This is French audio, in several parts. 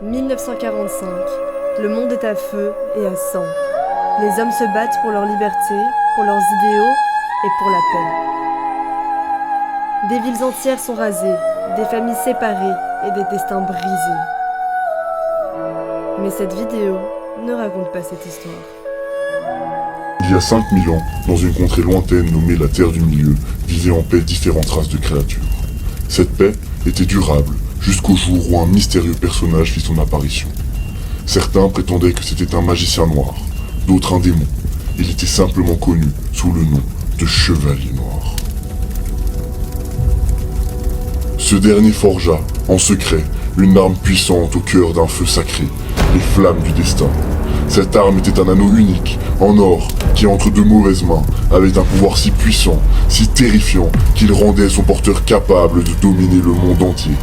1945. Le monde est à feu et à sang. Les hommes se battent pour leur liberté, pour leurs idéaux et pour la paix. Des villes entières sont rasées, des familles séparées et des destins brisés. Mais cette vidéo ne raconte pas cette histoire. Il y a 5000 ans, dans une contrée lointaine nommée la Terre du Milieu, vivaient en paix différentes races de créatures. Cette paix était durable, jusqu'au jour où un mystérieux personnage fit son apparition. Certains prétendaient que c'était un magicien noir, d'autres un démon. Il était simplement connu sous le nom de Chevalier Noir. Ce dernier forgea, en secret, une arme puissante au cœur d'un feu sacré, les flammes du destin. Cette arme était un anneau unique, en or, qui entre de mauvaises mains, avait un pouvoir si puissant, si terrifiant, qu'il rendait son porteur capable de dominer le monde entier.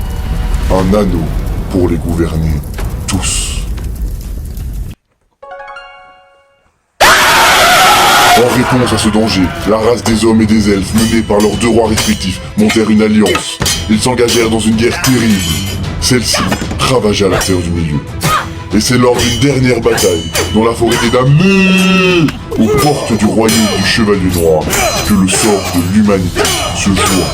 Un anneau pour les gouverner tous. En réponse à ce danger, la race des hommes et des elfes, menée par leurs deux rois respectifs, montèrent une alliance. Ils s'engagèrent dans une guerre terrible. Celle-ci ravagea la Terre du Milieu. Et c'est lors d'une dernière bataille, dans la forêt d'Édamé, aux portes du royaume du Chevalier Noir, que le sort de l'humanité se joua.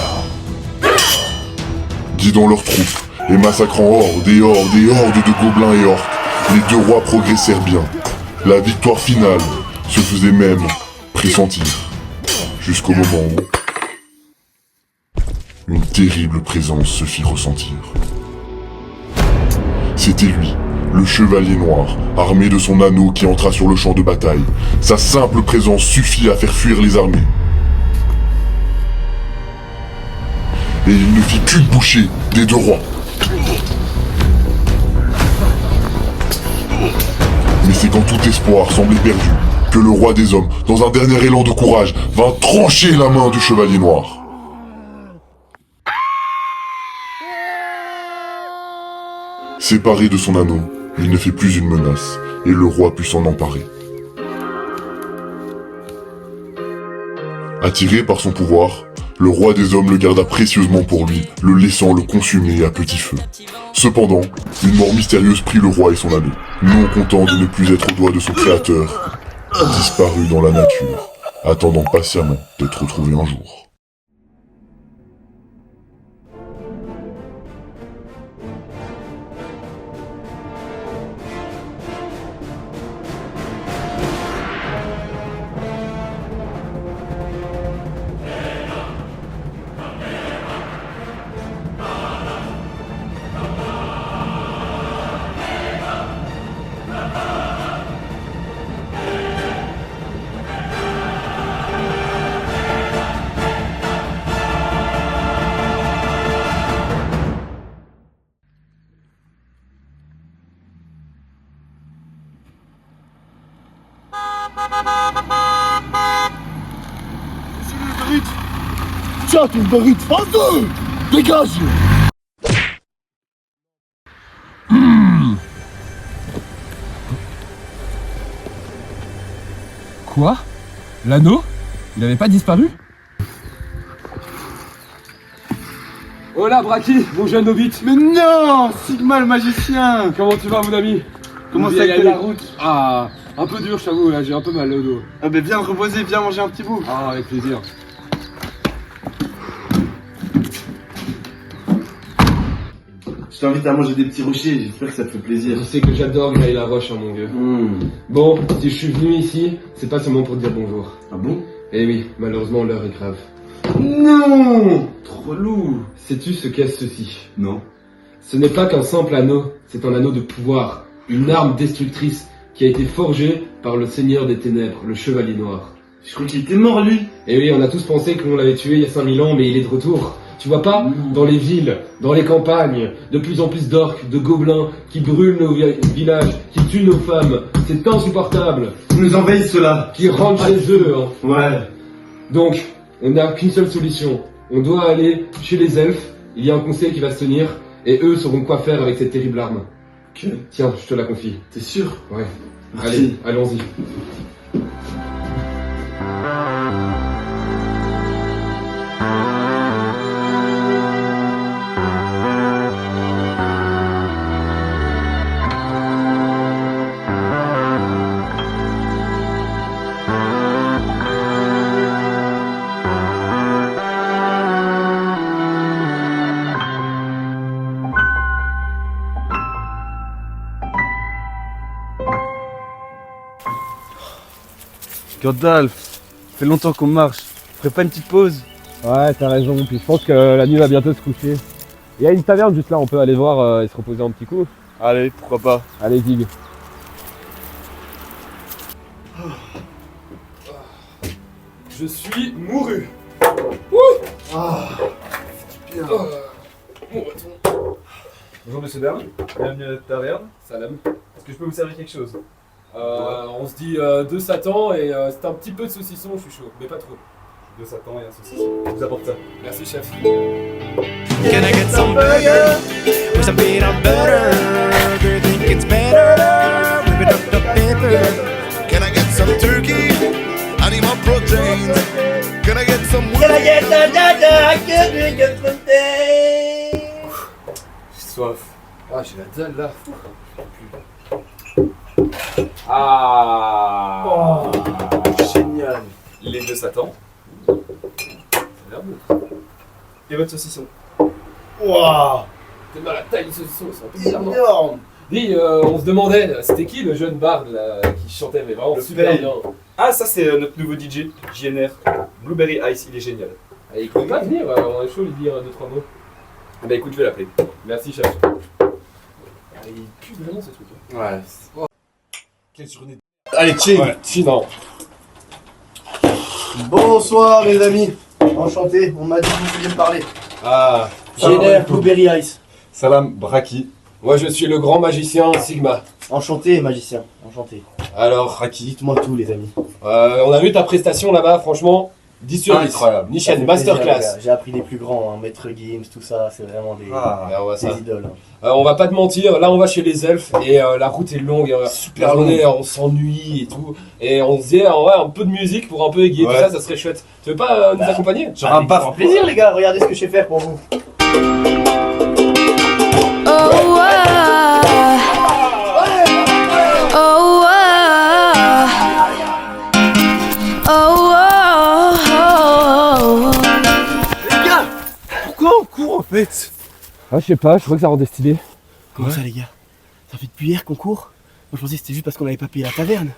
Guidant leurs troupes et massacrant hordes et hordes et hordes de gobelins et orques, les deux rois progressèrent bien. La victoire finale se faisait même pressentir, jusqu'au moment où une terrible présence se fit ressentir. C'était lui, le Chevalier Noir, armé de son anneau qui entra sur le champ de bataille. Sa simple présence suffit à faire fuir les armées. Et il ne fit qu'une bouchée des deux rois. Mais c'est quand tout espoir semblait perdu que le roi des hommes, dans un dernier élan de courage, vint trancher la main du Chevalier Noir. Séparé de son anneau, il ne fait plus une menace, et le roi put s'en emparer. Attiré par son pouvoir, le roi des hommes le garda précieusement pour lui, le laissant le consumer à petit feu. Cependant, une mort mystérieuse prit le roi et son anneau, non content de ne plus être au doigt de son créateur, disparu dans la nature, attendant patiemment d'être retrouvé un jour. Tiens, tu me mérites pas deux. Dégage. Quoi? L'anneau? Il n'avait pas disparu? Oh là, Braki, mon jeune hobbit! Mais non, Sigma le magicien. Comment tu vas, mon ami? Comment Vous ça y allez colle la route? Ah, un peu dur, je t'avoue, là, j'ai un peu mal au dos. Ah ben viens reposer, viens manger un petit bout. Ah, avec plaisir. Je t'invite à manger des petits rochers, j'espère que ça te fait plaisir. Je sais que j'adore grailler la roche, hein, mon vieux. Bon, si je suis venu ici, c'est pas seulement pour te dire bonjour. Ah bon? Eh oui, malheureusement, l'heure est grave. Non. Trop lourd. Sais-tu ce qu'est ceci? Non. Ce n'est pas qu'un simple anneau, c'est un anneau de pouvoir, une arme destructrice qui a été forgée par le Seigneur des Ténèbres, le Chevalier Noir. Je crois qu'il était mort lui. Et oui, on a tous pensé qu'on l'avait tué il y a 5000 ans, mais il est de retour. Tu vois pas? Dans les villes, dans les campagnes, de plus en plus d'orques, de gobelins qui brûlent nos villages, qui tuent nos femmes. C'est insupportable. Ils nous envahissent ceux-là. Qui rentrent chez eux, hein. Ouais. Donc, on n'a qu'une seule solution. On doit aller chez les elfes, il y a un conseil qui va se tenir, et eux sauront quoi faire avec cette terrible arme. Ok. Tiens, je te la confie. T'es sûr? Ouais. Merci. Allez, allons-y. Gandalf, ça fait longtemps qu'on marche. On ferait pas une petite pause? Ouais, t'as raison, puis je pense que la nuit va bientôt se coucher. Il y a une taverne juste là, on peut aller voir et se reposer un petit coup. Allez, pourquoi pas. Allez, Zig. Je suis mouru. Bon bâton. Bonjour monsieur Bern, bienvenue à la taverne. Salam. Est-ce que je peux vous servir quelque chose? On se dit 2 Satan et c'est un petit peu de saucisson, je suis chaud, mais pas trop. 2 Satan et un saucisson. Je vous apporte ça. Merci chef. Can I get some burger with some peanut butter? Do you think it's better with a Dr. Pepper? Can I get some turkey? I need more protein. Can I get some J'ai soif. Ah, j'ai la dalle là. Ah génial. Les 2 Satan. Ça a l'air bon. Et votre saucisson. Waouh, T'es mal à la taille du saucisson, c'est un peu bizarre, non? énorme. Dis, on se demandait, c'était qui le jeune barde là, qui chantait mais vraiment Le super Faye. bien. Ah ça c'est notre nouveau DJ, JNR. Blueberry Ice, il est génial. Allez, il peut pas venir, on est chaud lui dire 2-3 mots. Ah bah écoute, je vais l'appeler. Merci chef. Il pue vraiment ce truc. Ouais. Quelle journée. Allez, chill. Ouais, sinon. Bonsoir mes amis. Enchanté, on m'a dit que vous vouliez me parler. Ah, GNR Blueberry Ice. Salam Braki. Moi je suis le grand magicien Sigma. Enchanté magicien, enchanté. Alors, Braki. Dites-moi tout les amis. on a vu ta prestation là-bas, franchement, 10 sur 10. Incroyable. Ça Nichen, fait plaisir, les masterclass. gars. J'ai appris des plus grands, hein. Maître Gims, tout ça, c'est vraiment des, Ah. Alors, on va ça. des idoles. hein. On va pas te mentir, là on va chez les elfes et la route est longue, Super la journée, on s'ennuie et tout, et on se dit ouais, un peu de musique pour un peu égayer Ouais. tout ça, ça serait chouette. Tu veux pas nous accompagner? Genre un Avec grand baf. plaisir les gars, regardez ce que je sais faire pour vous. Les gars, pourquoi on court en fait? Ah je sais pas, je crois que ça rendait stylé. Comment ça les gars? Ça fait depuis hier qu'on court? Moi je pensais que c'était juste parce qu'on avait pas payé la taverne.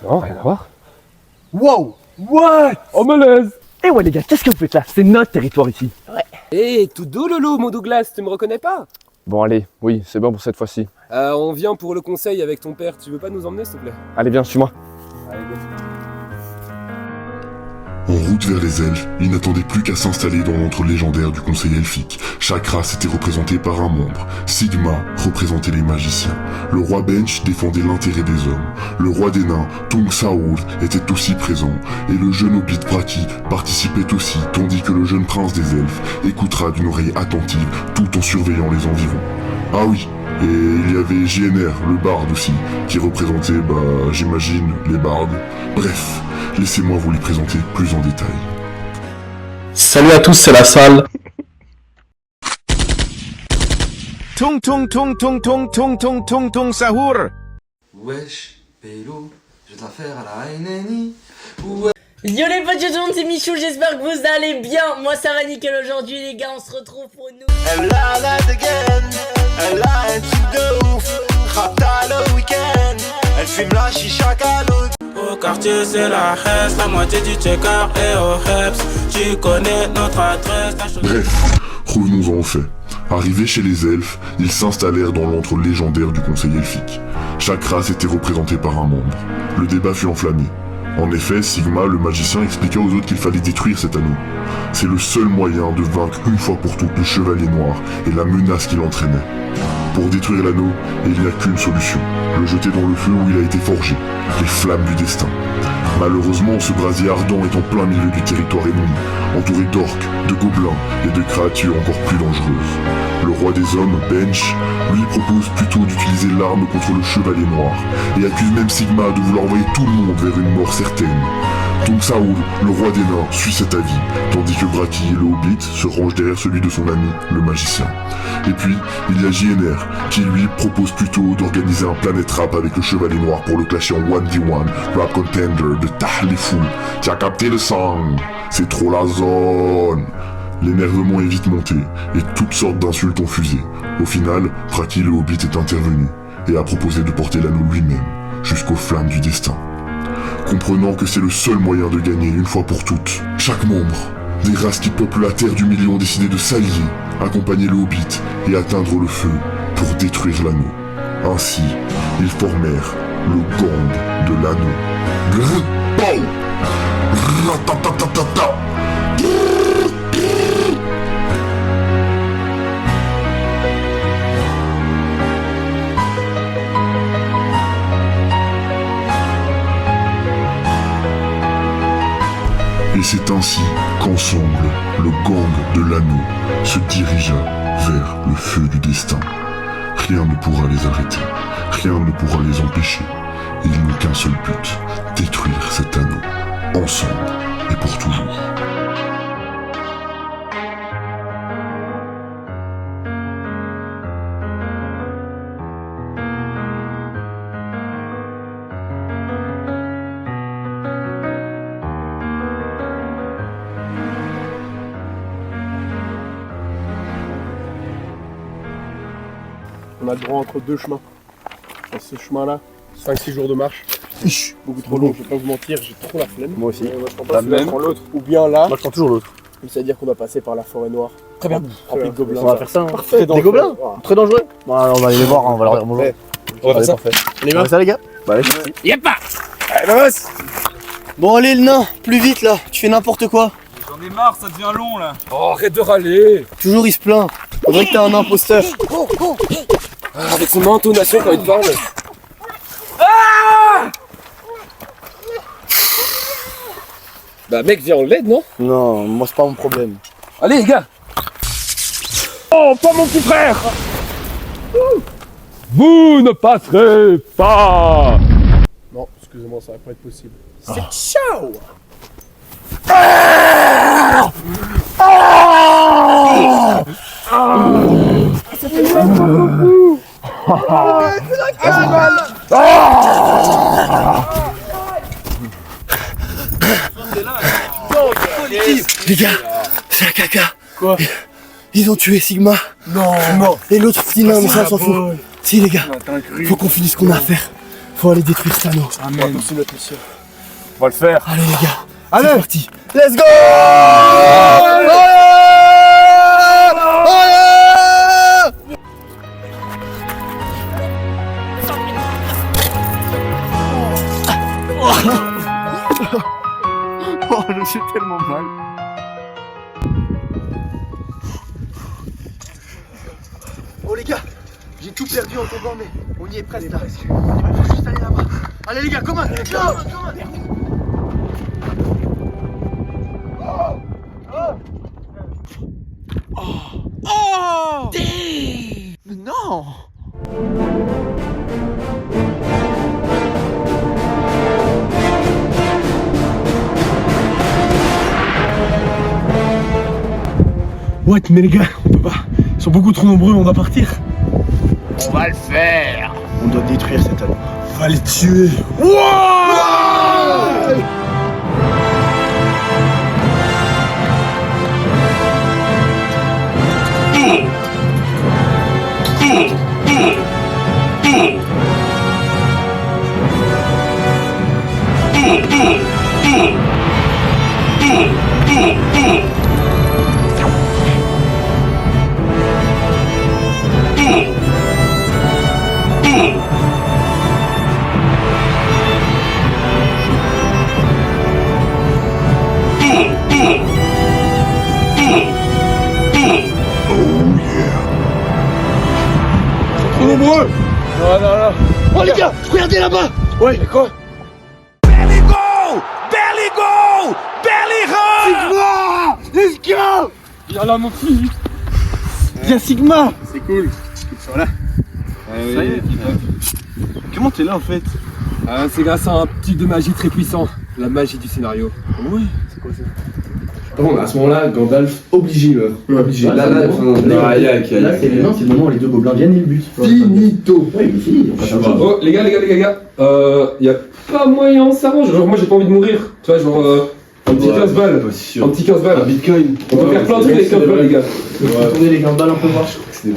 Non, rien à voir. Wow! What? Oh malaise! Eh ouais les gars, qu'est-ce que vous faites là? C'est notre territoire ici. Hé, tout doux Lolo, mon Douglas, tu me reconnais pas? Bon allez, oui, c'est bon pour cette fois-ci. On vient pour le conseil avec ton père, tu veux pas nous emmener s'il te plaît? Allez viens, suis-moi. En route vers les elfes, ils n'attendaient plus qu'à s'installer dans l'antre légendaire du conseil elfique. Chaque race était représentée par un membre. Sigma représentait les magiciens. Le roi Bench défendait l'intérêt des hommes. Le roi des nains, Tung Saoul, était aussi présent. Et le jeune hobbit Braki participait aussi, tandis que le jeune prince des elfes écoutera d'une oreille attentive tout en surveillant les environs. Ah oui, et il y avait JNR, le barde aussi, qui représentait, j'imagine, les bardes. Bref, laissez-moi vous les présenter plus en détail. Salut à tous, c'est la salle. Tung tung tung tung tung tung tung tung tung sahur. Wesh, Pélo, je vais te la faire à la Haineni. Yo les potes, tout le monde, c'est Michou, j'espère que vous allez bien. Moi ça va nickel aujourd'hui les gars, on se retrouve pour une Elle a la dégaine, elle a un truc de ouf. Rapta le week-end, elle fume la chicha caloute. Au quartier c'est la Hesse, la moitié du checker et au Heps. Tu connais notre adresse. Bref, revenons-en aux faits. Arrivés chez les elfes, ils s'installèrent dans l'antre légendaire du conseil elfique. Chaque race était représentée par un membre. Le débat fut enflammé. En effet, Sigma, le magicien, expliqua aux autres qu'il fallait détruire cet anneau. C'est le seul moyen de vaincre une fois pour toutes le chevalier noir et la menace qu'il entraînait. Pour détruire l'anneau, il n'y a qu'une solution, le jeter dans le feu où il a été forgé, les flammes du destin. Malheureusement, ce brasier ardent est en plein milieu du territoire ennemi, entouré d'orques, de gobelins et de créatures encore plus dangereuses. Le roi des hommes, Bench, lui propose plutôt d'utiliser l'arme contre le chevalier noir, et accuse même Sigma de vouloir envoyer tout le monde vers une mort certaine. Tung Saoul, le roi des nains, suit cet avis, tandis que Braki, le hobbit, se range derrière celui de son ami, le magicien. Et puis, il y a JNR, qui lui propose plutôt d'organiser un Planet Rap avec le chevalier noir pour le clasher en 1v1, Rap Contender de Tahlifou. Tu as capté le sang? C'est trop la zone! L'énervement est vite monté, et toutes sortes d'insultes ont fusé. Au final, Braki le hobbit est intervenu, et a proposé de porter l'anneau lui-même, jusqu'aux flammes du destin. comprenant que c'est le seul moyen de gagner une fois pour toutes. Chaque membre des races qui peuplent la Terre du Milieu ont décidé de s'allier, accompagner le Hobbit et atteindre le feu pour détruire l'anneau. Ainsi, ils formèrent le gang de l'anneau. Grrr-pow! Ratatatata! Et c'est ainsi qu'ensemble, le gang de l'anneau se dirigea vers le feu du destin. Rien ne pourra les arrêter, rien ne pourra les empêcher. Ils n'ont qu'un seul but, détruire cet anneau, ensemble et pour toujours. On a le droit entre deux chemins. Dans ce chemin-là, 5-6 jours de marche. Beaucoup trop long, je vais pas vous mentir, j'ai trop la flemme. Moi aussi. Moi je prends pas celui-là, je prends l'autre. Ou bien là. Moi je prends toujours l'autre. C'est-à-dire qu'on doit passer par la forêt noire. Très bien. Rempli de gobelins. On va faire ça. Hein. Parfait. Des gobelins. Très dangereux. Bon, alors on va aller les voir, on va leur dire bonjour. On va faire ça. Parfait. On y va ça les gars. Bah allez, c'est parti. Yeppa. Allez, boss. Bon allez le nain, plus vite là, tu fais n'importe quoi. J'en ai marre, ça devient long là. Oh, arrête de râler. Toujours il se plaint. Faudrait que t'aies un imposteur. Avec son intonation quand il te parle. Bah mec, viens en l'aide, non? Non, moi c'est pas mon problème. Allez les gars. Oh, pas mon petit frère. Vous ne passerez pas. Non, excusez-moi, ça va pas être possible. C'est chaud. Les gars, c'est un caca. Quoi? Ils ont tué Sigma. Non. Et l'autre petit nain, mais ça on s'en fout. Si les gars, faut qu'on finisse ce qu'on a à faire. Faut aller détruire cet anneau. Amen. On va le faire. Allez les gars, allez, c'est parti. Let's go. Oh, je suis tellement mal. Oh les gars, j'ai tout perdu en tombant, mais on y est presque là. On va juste aller là-bas. Allez les gars, come on, let's go. Oh! Mais non! What, mais les gars, on peut pas. Ils sont beaucoup trop nombreux, on doit partir. On va le faire! On doit détruire cet anneau. On va les tuer. Trop nombreux. Non. Oh les gars, regardez là-bas. Ouais, quoi? Barely go! Barely go! Barely run! Sigma! Let's go! Viens là mon fils. Viens Sigma! C'est cool. Voilà. Ça y est. Comment t'es là en fait? C'est grâce à un petit de magie très puissant. La magie du scénario. Ouais. C'est quoi ça? Bon, à ce moment-là, Gandalf obligé meurt. Obligé. Là, c'est le moment où les deux gobelins viennent et le but. Finito. Ouais, il est fini. Oh, les gars, y a pas moyen de s'arranger. Genre, moi j'ai pas envie de mourir. Tu vois, genre, un petit 15 balles. Un petit 15 balles. Un bitcoin. On peut faire plein de trucs avec 15 balles, les gars. Tournez les 15 balles un peu voir.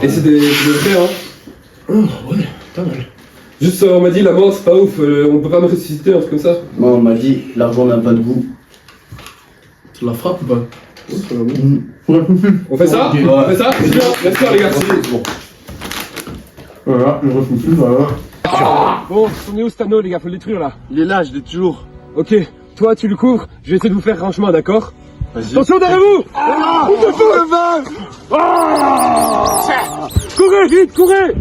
Et c'est des vrais, hein. Ouais, pas mal. Juste, on m'a dit la mort c'est pas ouf, on peut pas me ressusciter, un truc comme ça. Moi, on m'a dit, l'argent n'a pas de goût. Tu la frappes ou pas? On fait ça? Ok. On fait ça? C'est bien, let's go les gars. Bon. Voilà, je refais plus, voilà. Bon, on est où Stano les gars, faut le détruire là. Il est là, je l'ai toujours. Ok, toi tu le couvres, je vais essayer de vous faire un chemin, d'accord? Vas-y. Attention derrière vous! Courez, vite, courez!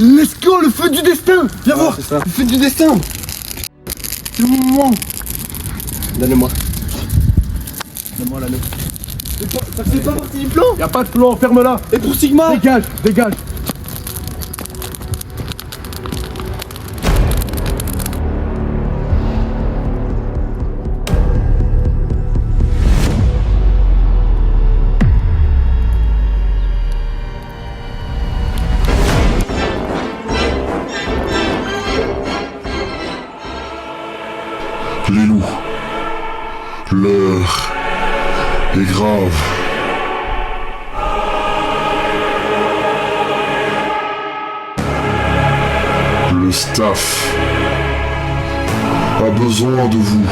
Let's go, le feu du destin. Viens voir, c'est ça. le feu du destin. C'est le moment. Donnez-moi. Donne-moi l'anneau. Ça fait pas partie du plan. Y'a pas de plan, ferme-la. Et pour Sigma? Dégage, dégage. Les loups. L'heure est grave. Le staff a besoin de vous.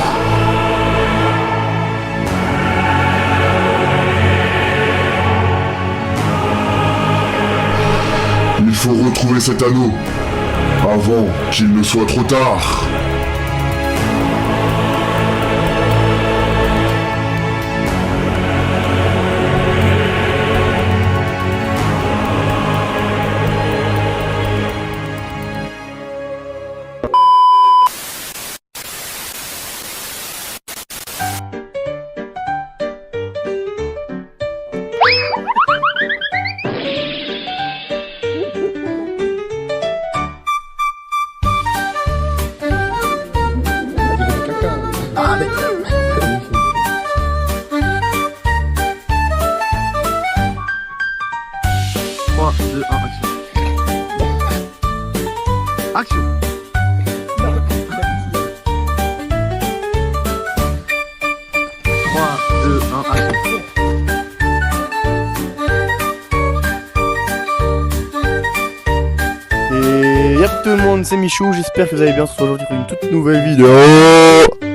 Il faut retrouver cet anneau avant qu'il ne soit trop tard. Action. Et yep tout le monde, c'est Michou, j'espère que vous allez bien. On se retrouve aujourd'hui pour une toute nouvelle vidéo.